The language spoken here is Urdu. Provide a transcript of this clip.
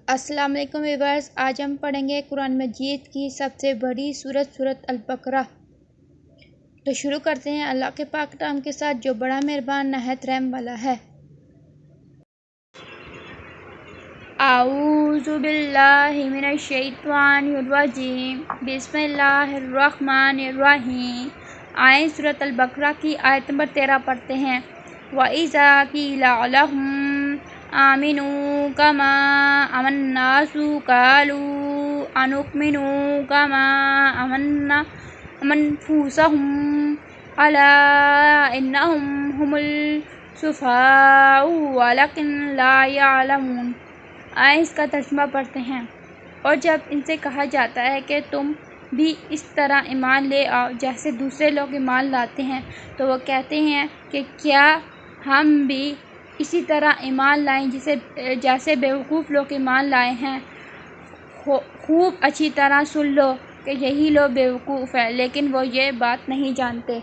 السلام علیکم ویورز، آج ہم پڑھیں گے قرآن مجید کی سب سے بڑی سورت البقرہ۔ تو شروع کرتے ہیں اللہ کے پاک نام کے ساتھ جو بڑا مہربان نہایت رحم والا ہے۔ اعوذ باللہ من الشیطان الرجیم، بسم اللہ الرحمن الرحیم۔ آئیں سورت البقرہ کی آیت نمبر 13 پڑھتے ہیں۔ وَإِذَا قِيلَ لَهُمْ آمِنُوا كَمَا آمَنَ النَّاسُ قَالُوا أَنُؤْمِنُ كَمَا آمَنَ أَنفُسَهُمْ أَلَا إِنَّهُمْ هُمُ السُّفَهَاءُ وَلَكِنْ لَا يَعْلَمُونَ۔ آئیں اس کا ترجمہ پڑھتے ہیں۔ اور جب ان سے کہا جاتا ہے کہ تم بھی اس طرح ایمان لے آؤ جیسے دوسرے لوگ ایمان لاتے ہیں، تو وہ کہتے ہیں کہ کیا ہم بھی اسی طرح ایمان لائیں جیسے بیوقوف لوگ ایمان لائے ہیں۔ خوب اچھی طرح سن لو کہ یہی لوگ بیوقوف ہیں، لیکن وہ یہ بات نہیں جانتے۔